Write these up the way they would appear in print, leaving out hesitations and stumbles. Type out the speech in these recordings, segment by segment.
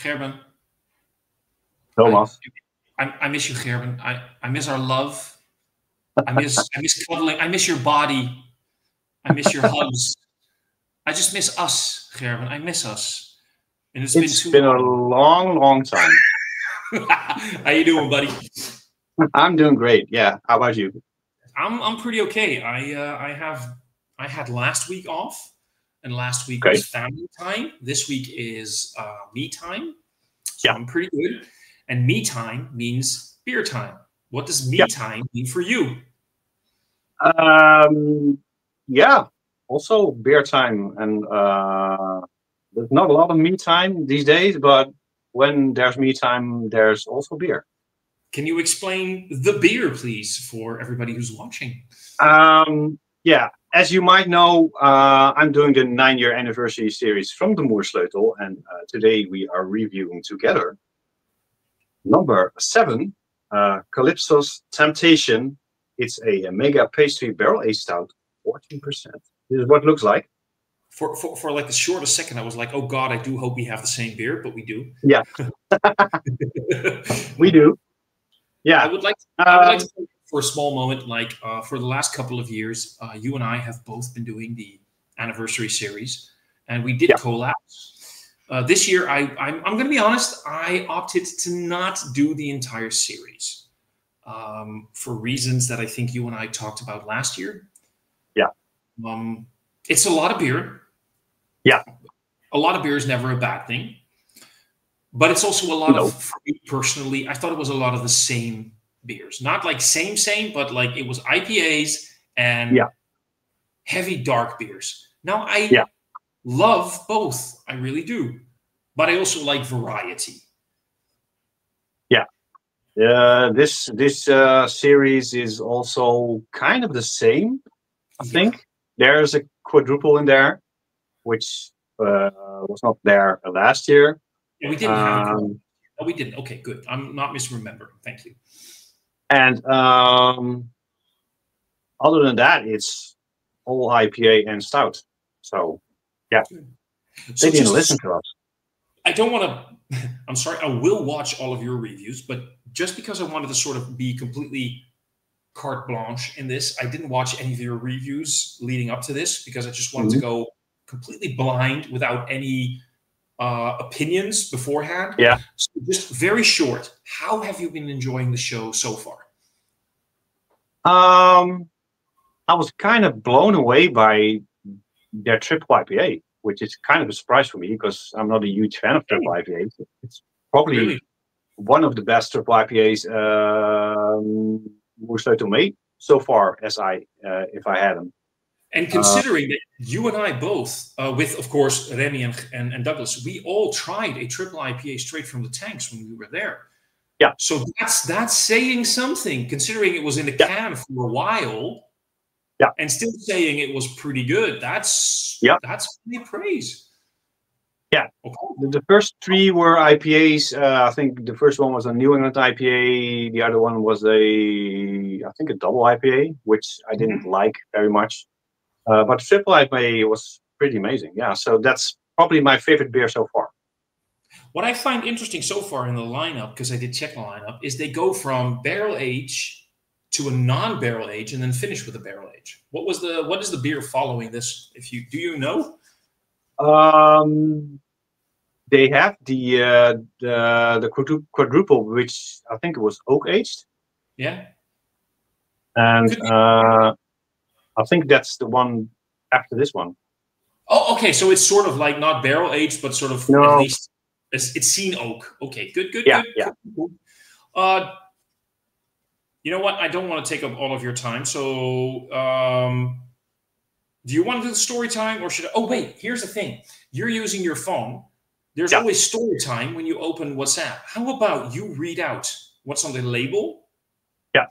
Gerben, I, Thomas. I miss you, Gerben. I miss our love. I miss cuddling. I miss your body. I miss your hugs. I just miss us, Gerben. I miss us. And it's been It's too been a long. long, long time. How you doing, buddy? I'm doing great. Yeah. How about you? I'm pretty okay. I had last week off, and last week Okay. was family time. This week is me time, so Yeah. I'm pretty good. And me time means beer time. What does Yeah. me time mean for you? Um, yeah. Also beer time, and there's not a lot of me time these days, but when there's me time, there's also beer. Can you explain the beer, please, for everybody who's watching? Yeah. As you might know, I'm doing the 9-year anniversary series from the Moersleutel, and today we are reviewing together number 7, Calypso's Temptation. It's a mega pastry barrel aged stout, 14%. This is what it looks like. For like the shortest second, I was like, oh God, I do hope we have the same beer, but we do. Yeah, we do. I Yeah. would like to for a small moment, like for the last couple of years, you and I have both been doing the anniversary series, and we did Yeah. collabs. This year, I'm going to be honest, I opted to not do the entire series for reasons that I think you and I talked about last year. Yeah. It's a lot of beer. Yeah. A lot of beer is never a bad thing. But it's also a lot No. of, for me personally, I thought it was a lot of the same beers. Not like same, but like it was IPAs and Yeah. heavy dark beers. Now, I Yeah. love both. I really do. But I also like variety. Yeah. This series is also kind of the same. I Yeah. think there's a quadruple in there, which was not there last year. Yeah, we didn't have a quote. Um, Oh, we didn't. Okay, good. I'm not misremembering. Thank you. and other than that, it's all IPA and stout. So yeah, So they didn't just, listen to us. I don't want to, I'm sorry, I will watch all of your reviews, but just because I wanted to sort of be completely carte blanche in this, I didn't watch any of your reviews leading up to this because I just wanted to go completely blind without any opinions beforehand. Yeah. So just very short, how have you been enjoying the show so far? I was kind of blown away by their triple IPA, which is kind of a surprise for me because I'm not a huge fan of triple IPAs. It's probably Really? one of the best triple IPAs Moersleutel made so far, as if I had them. And considering that you and I both, with of course Remy and Douglas, we all tried a triple IPA straight from the tanks when we were there. Yeah. So that's saying something, considering it was in the can for a while. Yeah. And still saying it was pretty good. That's pretty praise. Yeah. Okay. The first 3 were IPAs. I think the first one was a New England IPA. The other one was a double IPA, which I didn't like very much. But the triple IPA was pretty amazing. Yeah. So that's probably my favorite beer so far. What I find interesting so far in the lineup, because I did check the lineup, is they go from barrel age to a non-barrel age and then finish with a barrel age. What is the beer following this? Do you know? They have the quadruple, which I think it was oak aged. Yeah. And I think that's the one after this one. Oh, okay. So it's sort of like not barrel aged, but sort of at least it's seen oak. Okay, good. Yeah. Cool. You know what? I don't want to take up all of your time. So, do you want to do the story time or should I? Oh, wait, here's the thing. You're using your phone. There's always story time when you open WhatsApp. How about you read out what's on the label? Yeah.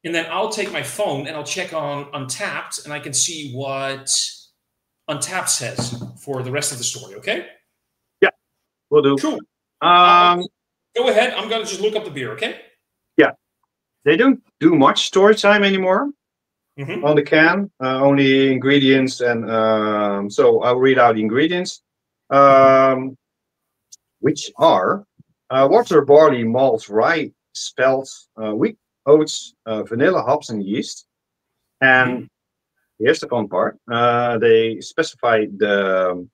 And then I'll take my phone and I'll check on Untapped and I can see what Untapped says for the rest of the story, okay? Yeah, we'll do. Cool. Go ahead. I'm going to just look up the beer, okay? Yeah. They don't do much story time anymore on the can, only ingredients. And so I'll read out the ingredients. which are water, barley, malt, rye, spelt, wheat, oats, vanilla, hops, and yeast. And here's the fun part. They specify the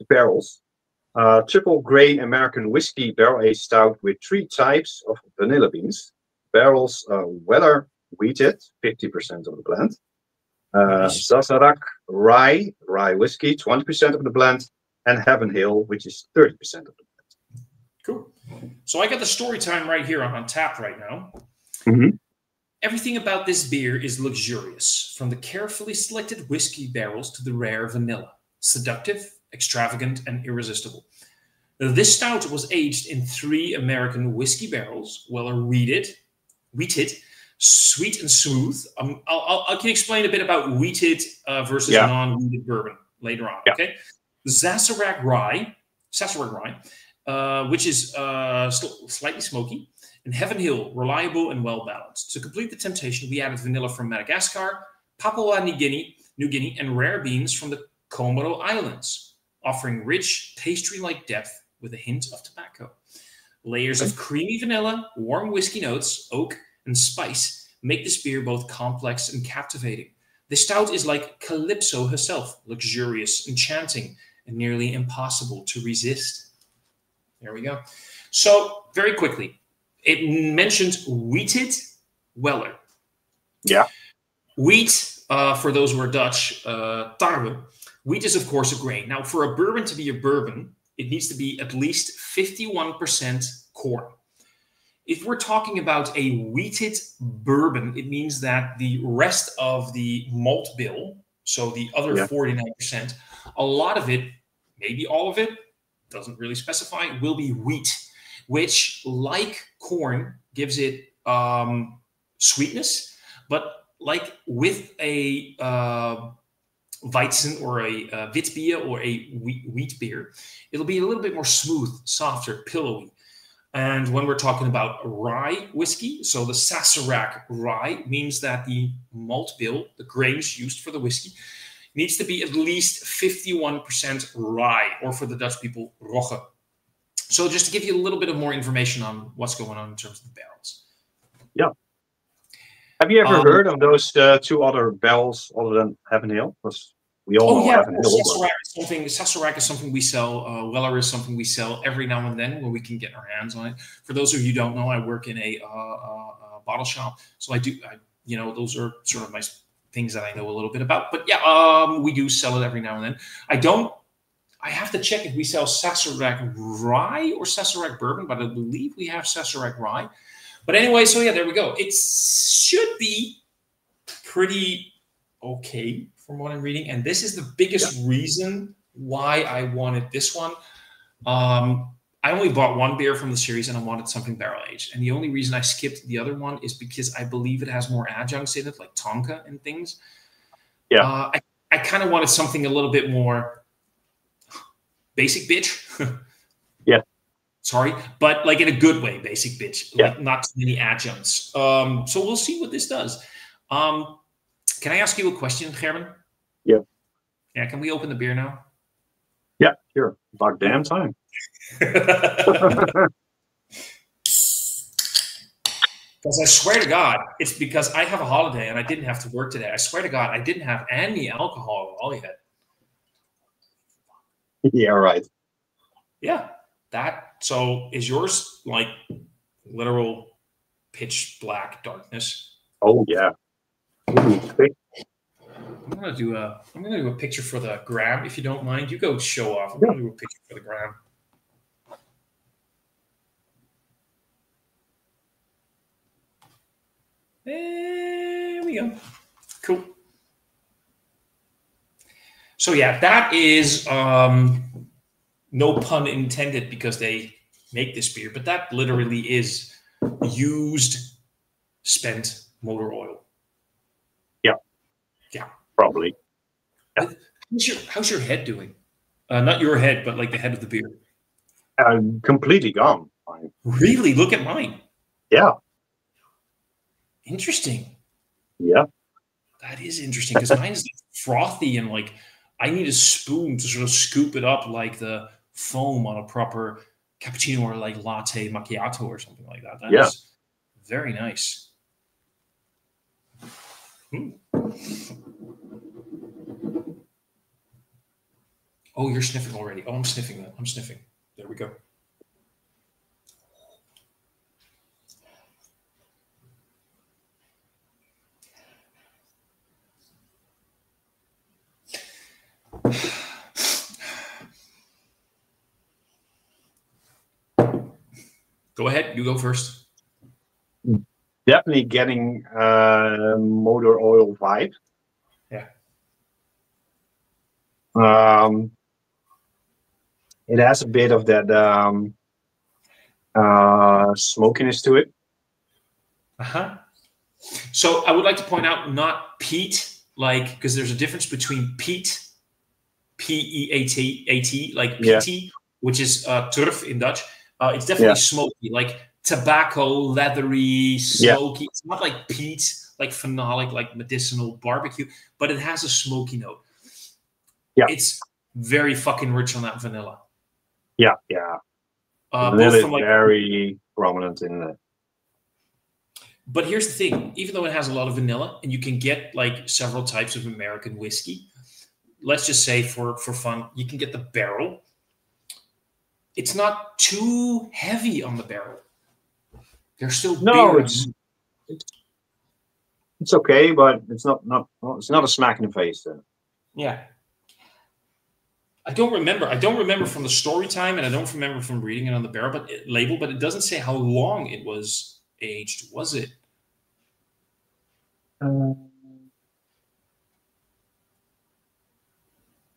barrels. Triple grain American whiskey barrel aged stout with 3 types of vanilla beans. Barrels weather wheated, 50% of the blend. Nice. Sazerac rye whiskey, 20% of the blend, and Heaven Hill, which is 30% of the blend. Cool. So I got the story time right here on tap right now. Everything about this beer is luxurious, from the carefully selected whiskey barrels to the rare vanilla. Seductive, extravagant, and irresistible. This stout was aged in 3 American whiskey barrels, well wheated, sweet and smooth. I can explain a bit about wheated versus non-wheated bourbon later on. Okay, Sazerac rye, which is slightly smoky, and Heaven Hill, reliable and well balanced. To complete the temptation, we added vanilla from Madagascar, Papua New Guinea, and rare beans from the Comodo Islands, offering rich pastry-like depth with a hint of tobacco. Layers of creamy vanilla, warm whiskey notes, oak, and spice make this beer both complex and captivating. The stout is like Calypso herself, luxurious, enchanting, and nearly impossible to resist. There we go. So, very quickly, it mentioned wheated Weller. Yeah. Wheat, for those who are Dutch, tarwe. Wheat is, of course, a grain. Now, for a bourbon to be a bourbon, it needs to be at least 51% corn. If we're talking about a wheated bourbon, it means that the rest of the malt bill, so the other 49%, a lot of it, maybe all of it, doesn't really specify, will be wheat, which, like corn, gives it sweetness, but like with a Weizen or a Witbier or a wheat beer, it'll be a little bit more smooth, softer, pillowy. And when we're talking about rye whiskey, so the Sazerac rye means that the malt bill, the grains used for the whiskey, needs to be at least 51% rye, or for the Dutch people, rogge. So just to give you a little bit of more information on what's going on in terms of the barrels. Yeah. Have you ever heard of those 2 other barrels other than Heaven Hill? Because we all know Heaven Hill. Sazerac is something we sell. Weller is something we sell every now and then when we can get our hands on it. For those of you who don't know, I work in a bottle shop, so I do. Those are sort of my things that I know a little bit about. But yeah, we do sell it every now and then. I have to check if we sell Sazerac rye or Sazerac bourbon, but I believe we have Sazerac rye. But anyway, so yeah, there we go. It should be pretty okay from what I'm reading. And this is the biggest reason why I wanted this one. I only bought 1 beer from the series and I wanted something barrel aged. And the only reason I skipped the other one is because I believe it has more adjuncts in it, like tonka and things. Yeah. I kind of wanted something a little bit more basic bitch. Yeah. Sorry, but like in a good way, basic bitch. Like not too many adjuncts. So we'll see what this does. Can I ask you a question, Gerben? Yeah. Yeah, can we open the beer now? Yeah, sure. About damn time. Because I swear to God, it's because I have a holiday and I didn't have to work today. I swear to God, I didn't have any alcohol at all yet. Yeah, right. Yeah, so is yours like literal pitch black darkness? Oh yeah. I'm gonna do a picture for the gram, if you don't mind. You go show off. I'm gonna do a picture for the gram. There we go. Cool. So yeah, that is no pun intended because they make this beer, but that literally is used spent motor oil. Yeah, probably. Yeah. How's your head doing? Not your head, but like the head of the beer. Completely gone. Really? Look at mine. Yeah. Interesting. Yeah. That is interesting because mine is frothy and like I need a spoon to sort of scoop it up like the foam on a proper cappuccino or like latte macchiato or something like that. That Yeah. is very nice. Hmm. Oh, you're sniffing already. Oh, I'm sniffing that. I'm sniffing. There we go. Go ahead. You go first. Definitely getting motor oil vibe. Yeah. It has a bit of that smokiness to it. Uh-huh. So I would like to point out not peat, like, because there's a difference between peat, P-E-A-T, like Yeah. peaty, which is turf in Dutch. It's Yeah. definitely smoky, like tobacco, leathery, smoky. It's not like peat, like phenolic, like medicinal barbecue, but it has a smoky note. Yeah. It's very fucking rich on that vanilla. Yeah, yeah. Both Vanilla is from like, very prominent in it. but here's the thing: even though it has a lot of vanilla, and you can get like several types of American whiskey, let's just say for fun, you can get the barrel. It's not too heavy on the barrel. They're still No, beer. it's okay, but it's not it's not a smack in the face then. Yeah. I don't remember from the story time, and I don't remember from reading it on the barrel label, but it doesn't say how long it was aged, was it? No,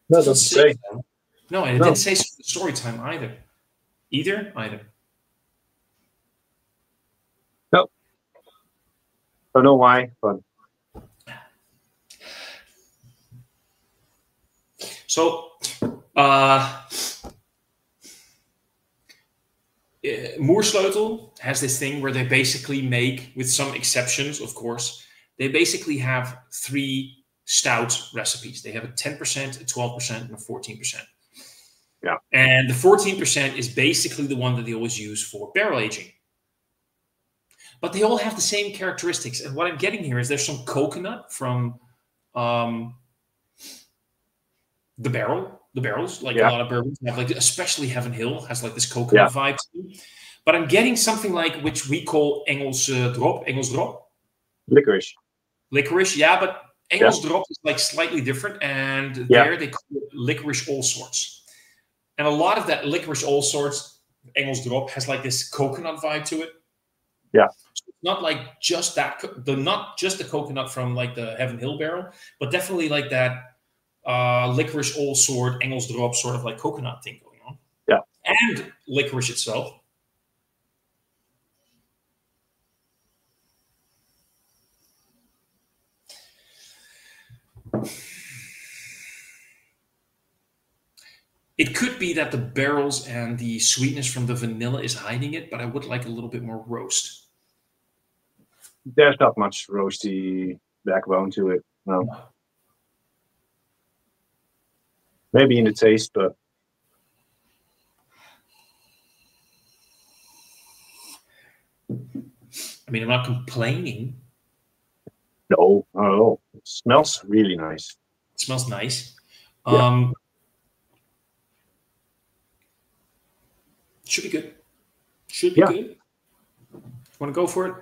it doesn't say. No, and it didn't say story time either. Either? No. Don't know why, but so Moersleutel has this thing where they basically make, with some exceptions, of course, they basically have 3 stout recipes. They have a 10%, a 12%, and a 14%. Yeah. And the 14% is basically the one that they always use for barrel aging. But they all have the same characteristics. And what I'm getting here is there's some coconut from the barrels. Like a lot of bourbons have, like, especially Heaven Hill has like this coconut vibe to it. But I'm getting something like, which we call Engels drop. Licorice. Licorice, yeah, but Engels drop is like slightly different. And there they call it licorice all sorts. And a lot of that licorice all sorts, Engels drop, has like this coconut vibe to it. Yeah. So it's not like just that, not just the coconut from like the Heaven Hill barrel, but definitely like that licorice all sort, Engels drop sort of like coconut thing going on. Yeah. And licorice itself. It could be that the barrels and the sweetness from the vanilla is hiding it, but I would like a little bit more roast. There's not much roasty backbone to it. No. Maybe in the taste, but I mean, I'm not complaining. no, not at all. It smells really nice. It smells nice. Yeah. Should be good. Should be good. Want to go for it?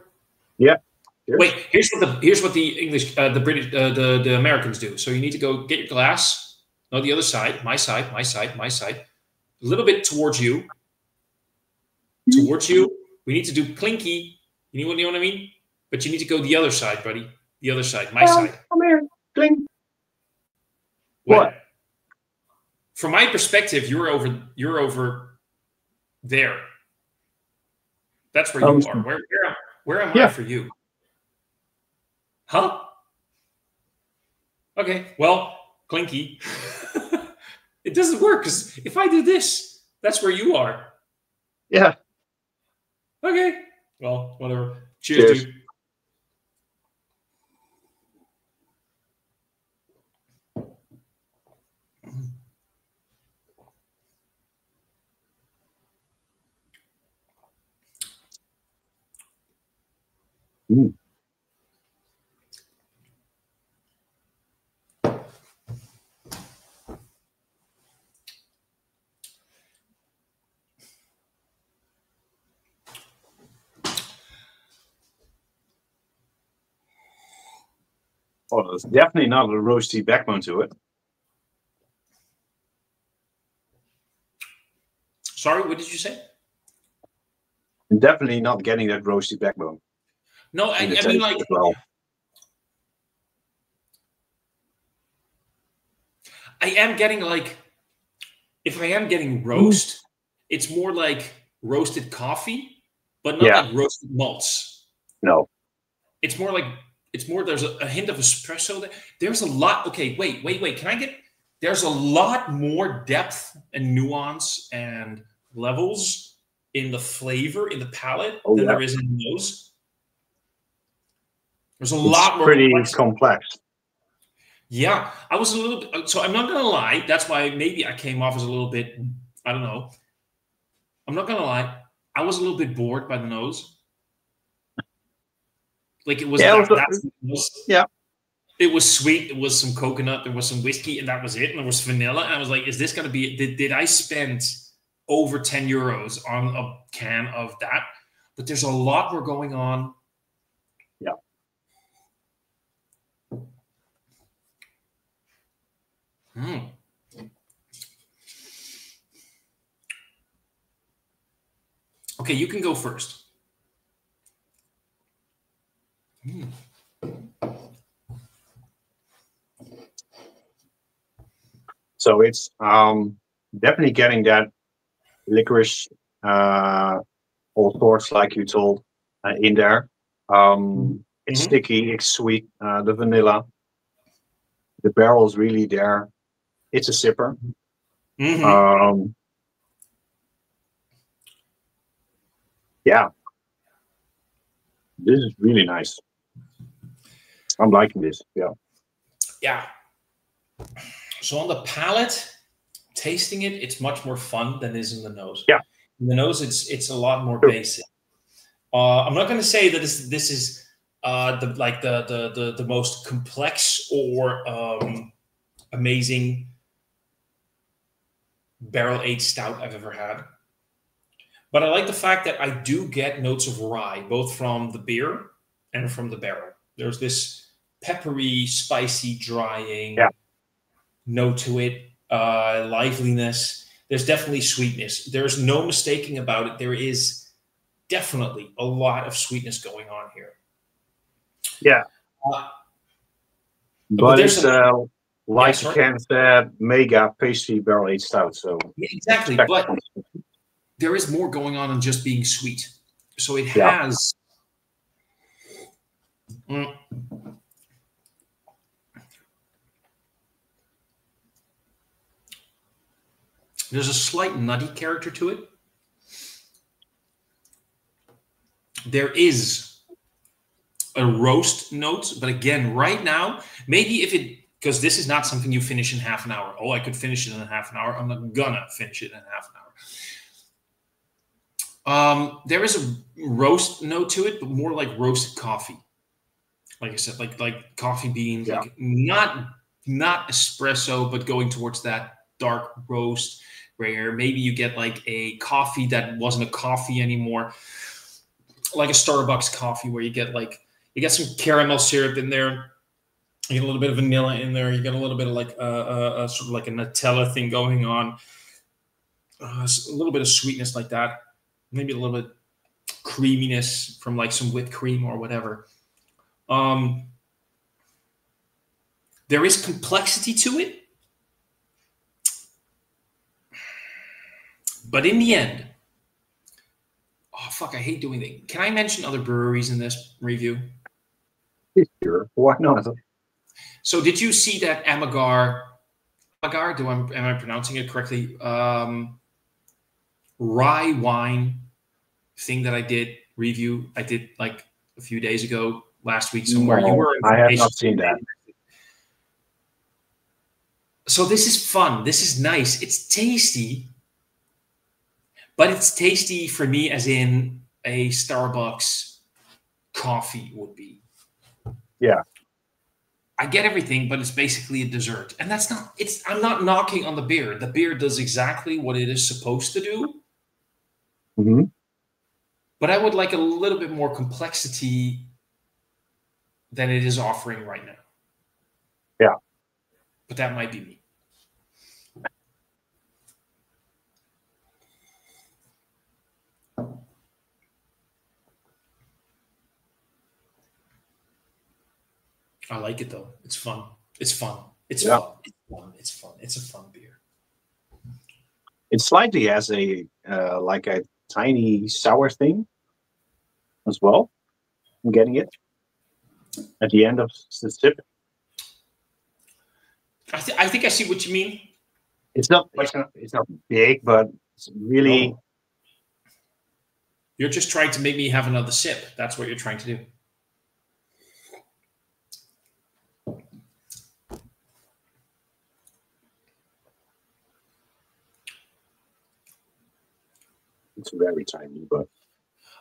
Yeah. Cheers. Wait, here's what the English, the British, the Americans do. So you need to go get your glass. No, the other side. My side. A little bit towards you. Towards you. We need to do clinky. You know what I mean? But you need to go the other side, buddy. The other side. My side. Come here. Clink. What? From my perspective, you're over there. That's where you are. Where am I for you? Huh? Okay, well, clinky. It doesn't work, because if I do this, that's where you are. Yeah. Okay. Well, whatever. Cheers. Dude. Mm. Oh, there's definitely not a roasty backbone to it. Sorry, what did you say? I'm definitely not getting that roasty backbone. No, I mean, like, well, I am getting, like, if I am getting roast, it's more like roasted coffee, but not like roasted malts. No. It's more like, there's a hint of espresso there. There's a lot. Okay, wait. Can I get, there's a lot more depth and nuance and levels in the flavor, in the palate, than there is in the nose. There's a lot more. Pretty complex. Yeah, I was a little bit, so I'm not going to lie. That's why maybe I came off as a little bit, I don't know. I'm not going to lie. I was a little bit bored by the nose. Like it was, yeah. It was sweet. There was some coconut. There was some whiskey, and that was it. And there was vanilla. And I was like, is this going to be, did I spend over 10 euros on a can of that? But there's a lot more going on. Yeah. Okay, you can go first. So it's definitely getting that licorice, all sorts, like you told, in there. It's sticky, it's sweet, the vanilla. The barrel is really there. It's a sipper. Yeah. This is really nice. I'm liking this. Yeah. Yeah. So on the palate, tasting it, it's much more fun than it is in the nose. Yeah. In the nose, it's a lot more basic. I'm not going to say that this is the most complex or amazing barrel-aged stout I've ever had. But I like the fact that I do get notes of rye, both from the beer and from the barrel. There's this peppery, spicy, drying note to it, liveliness. There's definitely sweetness. There's no mistaking about it. There is definitely a lot of sweetness going on here. Yeah. But it's like you can say mega pastry barrel-aged stout. So exactly, but there is more going on than just being sweet. So it has. There's a slight nutty character to it. There is a roast note, but again, right now, maybe if it, because this is not something you finish in half an hour. Oh, I could finish it in half an hour. I'm not gonna finish it in half an hour. There is a roast note to it, but more like roasted coffee. Like I said, like coffee beans, like not espresso, but going towards that dark roast, where maybe you get like a coffee that wasn't a coffee anymore, like a Starbucks coffee, where you get some caramel syrup in there, you get a little bit of vanilla in there, you get a little bit of like sort of like a Nutella thing going on, a little bit of sweetness like that, maybe a little bit creaminess from like some whipped cream or whatever. There is complexity to it, but in the end, oh fuck, I hate doing that. Can I mention other breweries in this review? Sure, why not? So did you see that Amagar, am I pronouncing it correctly? Rye wine thing that I did review. I did like a few days ago, last week somewhere. No, you were. I have not seen that. So this is fun. This is nice. It's tasty, but it's tasty for me as in a Starbucks coffee would be. Yeah. I get everything, but it's basically a dessert. And that's not, I'm not knocking on the beer. The beer does exactly what it is supposed to do. Mm-hmm. But I would like a little bit more complexity than it is offering right now. Yeah. But that might be me. I like it though. It's fun. It's fun. It's Yeah. fun. It's fun. It's fun. It's a fun beer. It slightly has a like a tiny sour thing as well. I'm getting it at the end of the sip. I think I see what you mean. It's not big, but it's really. No. You're just trying to make me have another sip. That's what you're trying to do. It's very tiny, but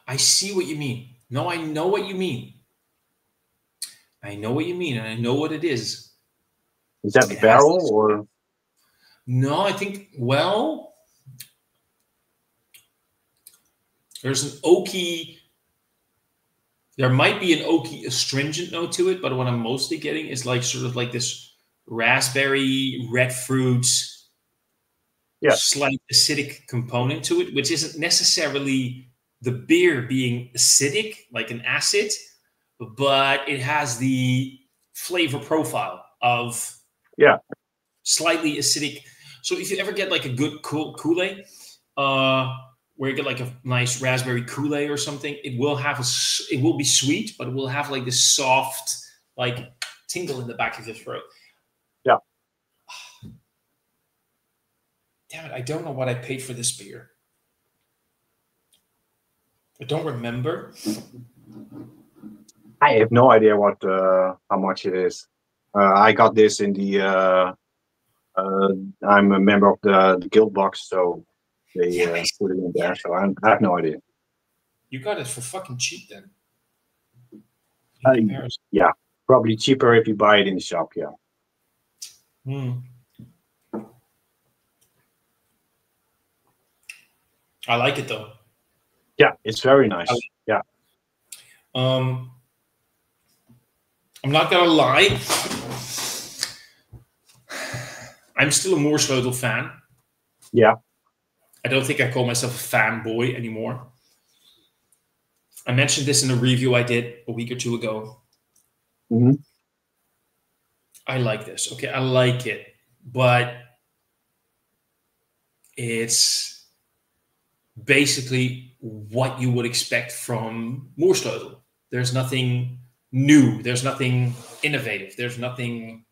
I see what you mean. No, I know what you mean. I know what you mean, and I know what it is. Is that the barrel or? No, I think, well, there's an oaky, there might be an oaky astringent note to it, but what I'm mostly getting is like sort of like this raspberry, red fruits, slight acidic component to it, which isn't necessarily the beer being acidic, like an acid, but it has the flavor profile of slightly acidic. So if you ever get like a good Kool-Aid, where you get like a nice raspberry Kool-Aid or something, it will be sweet, but it will have like this soft, like tingle in the back of your throat. Yeah. Damn it, I don't know what I paid for this beer. I don't remember. I have no idea what how much it is. I got this in the. I'm a member of the guild box, so they put it in there. So I have no idea. You got it for fucking cheap then. Yeah, probably cheaper if you buy it in the shop. Yeah. I like it though. Yeah, it's very nice. Yeah. I'm not gonna lie. I'm still a Moorsleutl fan. Yeah. I don't think I call myself a fanboy anymore. I mentioned this in a review I did a week or two ago. Mm-hmm. I like this. Okay, I like it, but it's basically what you would expect from Moorsleutl. There's nothing new. There's nothing innovative. There's nothing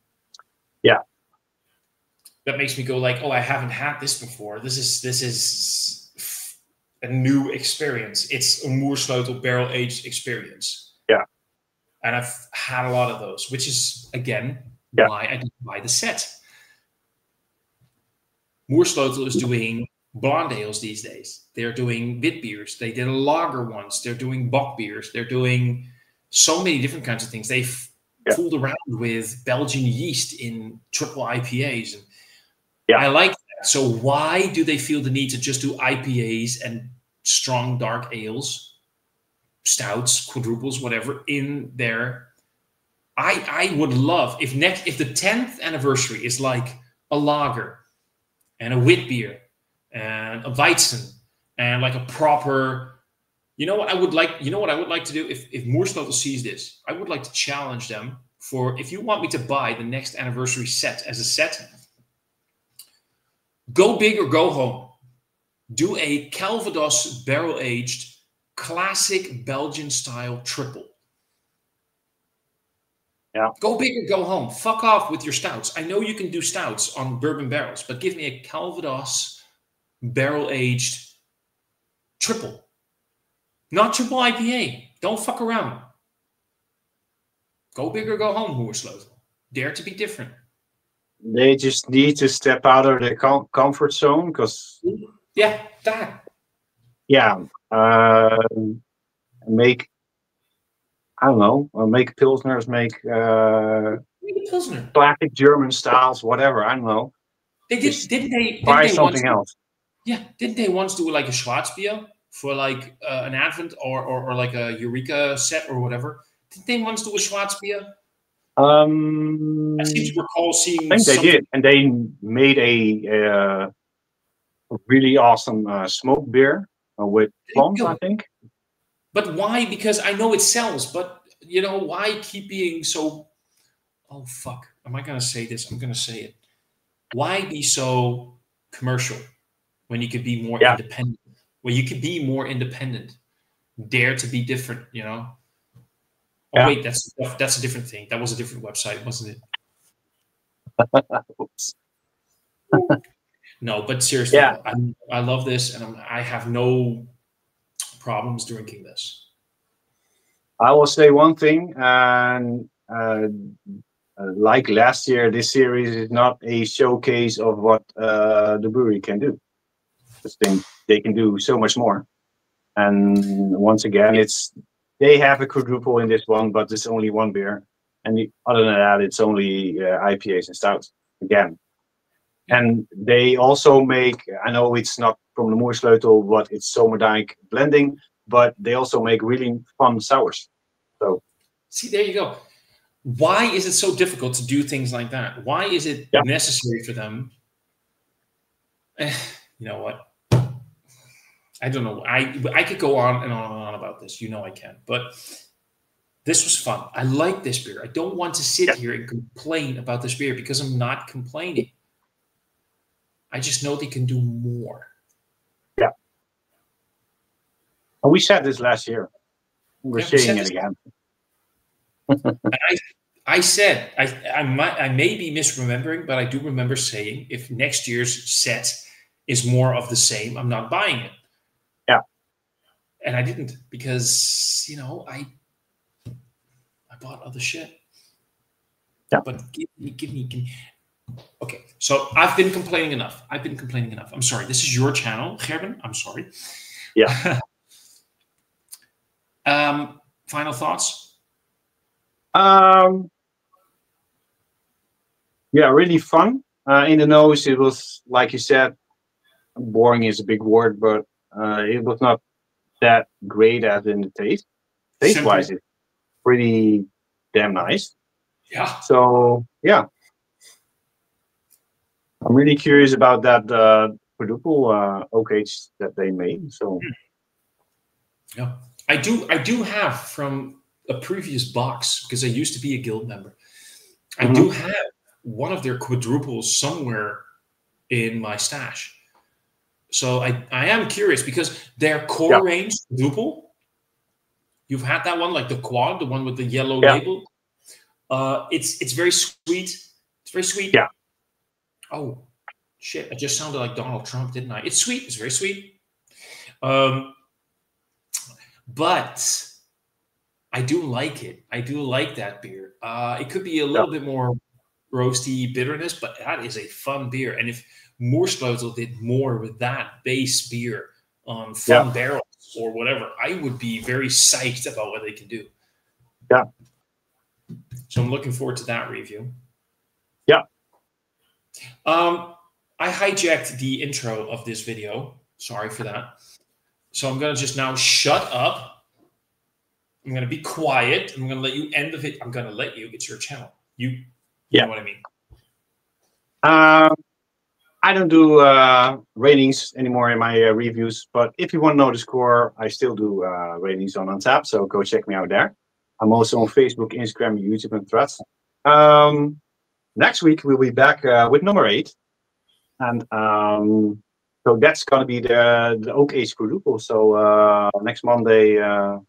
that makes me go like, oh, I haven't had this before. This is a new experience. It's a Moorsleutl barrel-aged experience. Yeah. And I've had a lot of those, which is, again, why I didn't buy the set. Moorsleutl is doing blonde ales these days. They're doing wit beers. They did a lager once. They're doing bock beers. They're doing so many different kinds of things. They've fooled around with Belgian yeast in triple IPAs. And I like that. So why do they feel the need to just do IPAs and strong dark ales, stouts, quadruples, whatever in there? I would love if the 10th anniversary is like a lager and a wit beer and a Weizen and like a proper, you know what I would like to do if Moorsleutl sees this, I would like to challenge them for, if you want me to buy the next anniversary set as a set, go big or go home. Do a Calvados barrel-aged classic Belgian style triple. Yeah. Go big or go home. Fuck off with your stouts. I know you can do stouts on bourbon barrels, but give me a Calvados barrel-aged triple. Not triple IPA. Don't fuck around. Go big or go home, Moorsleutl. Dare to be different. They just need to step out of their comfort zone, because make I don't know, make pilsners, make Maybe Pilsner. classic German styles, whatever. I don't know. They Just didn't they try once something else. yeah, didn't they once do like a Schwarzbier for like an Advent or like a Eureka set or whatever? Didn't they once do a Schwarzbier? I seem to recall I seeing think they something. did, and they made a really awesome smoked beer with plums, I think. But why? Because I know it sells, but you know, why keep being so, oh fuck, am I gonna say this? I'm gonna say it. Why be so commercial when you could be more Yeah. independent? When you could be more independent, dare to be different, you know? Oh Yeah. wait, that's a different thing. That was a different website, wasn't it? Oops. No, but seriously, Yeah. though, I love this, and I have no problems drinking this. I will say one thing, and like last year, this series is not a showcase of what the brewery can do. Just think they can do so much more. And once again, they have a quadruple in this one, but it's only one beer. And other than that, it's only IPAs and stouts again. And they also make, I know it's not from the Moersleutel, but it's Zomerdijk blending, but they also make really fun sours. So see, there you go. Why is it so difficult to do things like that? Why is it necessary for them? You know what? I don't know. I could go on and on and on about this. You know I can. But this was fun. I like this beer. I don't want to sit here and complain about this beer because I'm not complaining. I just know they can do more. Yeah. And we said this last year. We're saying it again. I said, I may be misremembering, but I do remember saying if next year's set is more of the same, I'm not buying it. Yeah. And I didn't because, you know, I bought other shit. Yeah. But give me. Okay, so I've been complaining enough. I'm sorry. This is your channel, Gerben. I'm sorry. Yeah. Final thoughts? Yeah, really fun. In the nose, it was, like you said, boring is a big word, but it was not that great as in the taste. Taste-wise, it's pretty damn nice. Yeah. So, yeah. I'm really curious about that quadruple oak age that they made. So, yeah, I do have from a previous box because I used to be a guild member. I do have one of their quadruples somewhere in my stash. So I am curious because their core range quadruple, you've had that one, like the quad, the one with the yellow label. It's very sweet. It's very sweet. Yeah. Oh shit! I just sounded like Donald Trump, didn't I? It's sweet. It's very sweet. But I do like it. I do like that beer. It could be a little bit more roasty bitterness, but that is a fun beer. And if Moersleutel did more with that base beer on fun barrels or whatever, I would be very psyched about what they can do. Yeah. So I'm looking forward to that review. Yeah. I hijacked the intro of this video. Sorry for that. So I'm going to just now shut up. I'm going to be quiet. I'm going to let you end the video. I'm going to let you. It's your channel. You know what I mean. I don't do ratings anymore in my reviews, but if you want to know the score, I still do ratings on Untappd, so go check me out there. I'm also on Facebook, Instagram, YouTube, and Threads. Next week, we'll be back with number 8. And so that's going to be the Oak Age quadruple. So next Monday,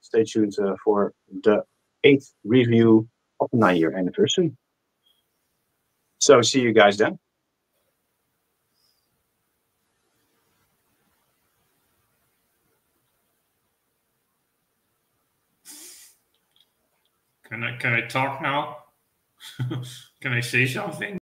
stay tuned for the 8th review of the 9-year anniversary. So see you guys then. Can I talk now? Can I say something?